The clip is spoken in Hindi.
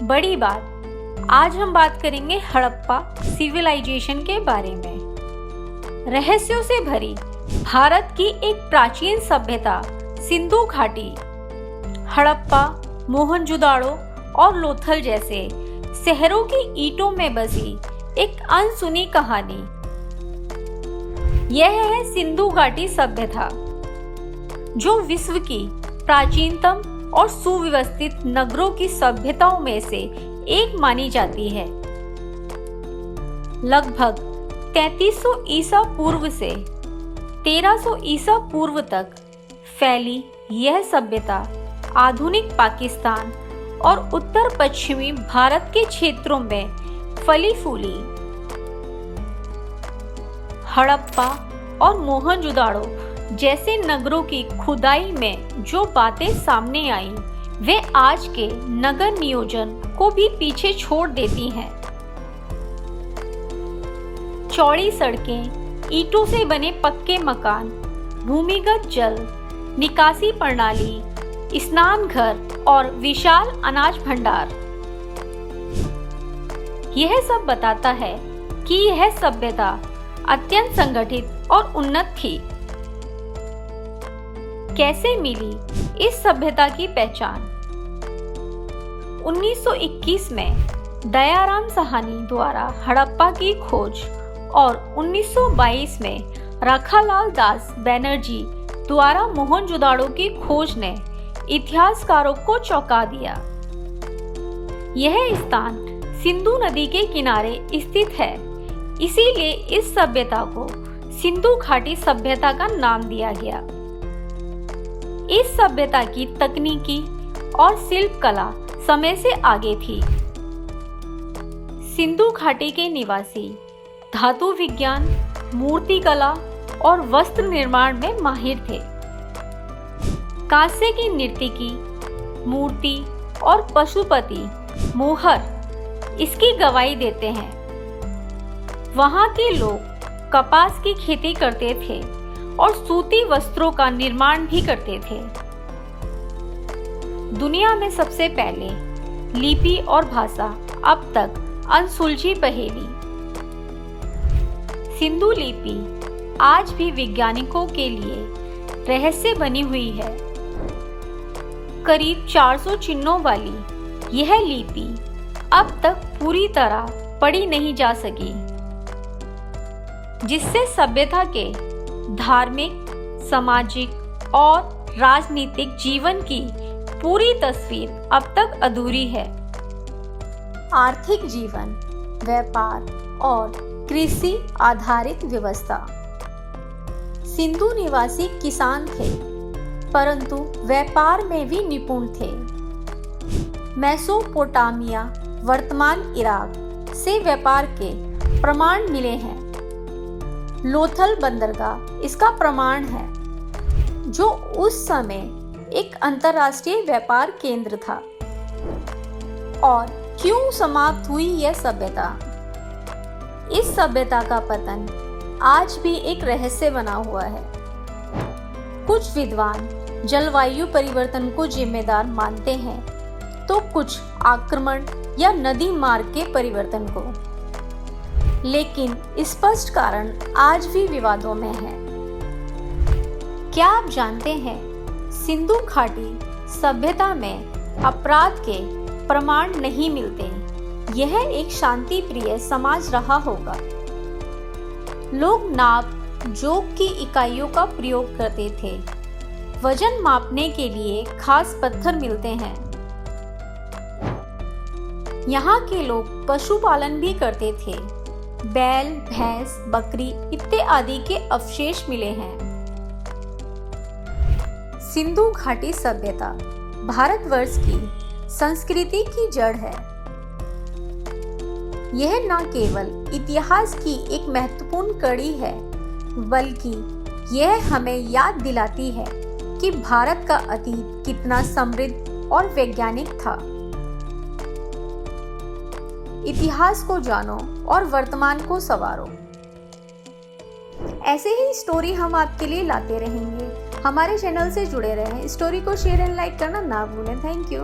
बड़ी बात, आज हम बात करेंगे हड़प्पा सिविलाइजेशन के बारे में। रहस्यों से भरी भारत की एक प्राचीन सभ्यता सिंधु घाटी, हड़प्पा, मोहनजोदाड़ो और लोथल जैसे शहरों की ईंटों में बसी एक अनसुनी कहानी। यह है सिंधु घाटी सभ्यता, जो विश्व की प्राचीनतम और सुव्यवस्थित नगरों की सभ्यताओं में से एक मानी जाती है। लगभग 3300 ईसा पूर्व से 1300 ईसा पूर्व तक फैली यह सभ्यता आधुनिक पाकिस्तान और उत्तर पश्चिमी भारत के क्षेत्रों में फली फूली। हड़प्पा और मोहनजोदाड़ो जैसे नगरों की खुदाई में जो बातें सामने आईं, वे आज के नगर नियोजन को भी पीछे छोड़ देती हैं। चौड़ी सड़कें, ईंटों से बने पक्के मकान, भूमिगत जल निकासी प्रणाली, स्नान घर और विशाल अनाज भंडार, यह सब बताता है कि यह सभ्यता अत्यंत संगठित और उन्नत थी। कैसे मिली इस सभ्यता की पहचान? 1921 में दयाराम साहनी द्वारा हड़प्पा की खोज और 1922 में रखालाल दास बनर्जी द्वारा मोहनजोदाड़ो की खोज ने इतिहासकारों को चौंका दिया। यह स्थान सिंधु नदी के किनारे स्थित है, इसीलिए इस सभ्यता को सिंधु घाटी सभ्यता का नाम दिया गया। इस सभ्यता की तकनीकी और शिल्प कला समय से आगे थी। सिंधु घाटी के निवासी धातु विज्ञान, मूर्ति कला और वस्त्र निर्माण में माहिर थे। कांस्य की नर्तकी, मूर्ति और पशुपति मोहर इसकी गवाही देते हैं। वहां के लोग कपास की खेती करते थे और सूती वस्त्रों का निर्माण भी करते थे। दुनिया में सबसे पहले लिपि और भाषा अब तक अनसुलझी पहेली। सिंधु लिपि आज भी वैज्ञानिकों के लिए रहस्य बनी हुई है। करीब 400 चिन्हों वाली यह लिपि अब तक पूरी तरह पढ़ी नहीं जा सकी, जिससे सभ्यता के धार्मिक, सामाजिक और राजनीतिक जीवन की पूरी तस्वीर अब तक अधूरी है। आर्थिक जीवन, व्यापार और कृषि आधारित व्यवस्था। सिंधु निवासी किसान थे, परंतु व्यापार में भी निपुण थे। मेसोपोटामिया, वर्तमान इराक से व्यापार के प्रमाण मिले हैं। लोथल बंदरगाह इसका प्रमाण है, जो उस समय एक अंतर्राष्ट्रीय व्यापार केंद्र था। और क्यों समाप्त हुई यह सभ्यता? इस सभ्यता का पतन आज भी एक रहस्य बना हुआ है। कुछ विद्वान जलवायु परिवर्तन को जिम्मेदार मानते हैं, तो कुछ आक्रमण या नदी मार्ग के परिवर्तन को। लेकिन स्पष्ट कारण आज भी विवादों में है। क्या आप जानते हैं, सिंधु घाटी सभ्यता में अपराध के प्रमाण नहीं मिलते। यह एक शांति प्रिय समाज रहा होगा। लोग नाप जोक की इकाइयों का प्रयोग करते थे। वजन मापने के लिए खास पत्थर मिलते हैं। यहाँ के लोग पशुपालन भी करते थे। बैल, भैंस, बकरी इत्यादि के अवशेष मिले हैं। सिंधु घाटी सभ्यता भारतवर्ष की संस्कृति की जड़ है। यह न केवल इतिहास की एक महत्वपूर्ण कड़ी है, बल्कि यह हमें याद दिलाती है कि भारत का अतीत कितना समृद्ध और वैज्ञानिक था। इतिहास को जानो और वर्तमान को संवारो। ऐसे ही स्टोरी हम आपके लिए लाते रहेंगे। हमारे चैनल से जुड़े रहें। स्टोरी को शेयर एंड लाइक करना ना भूलें। Thank you.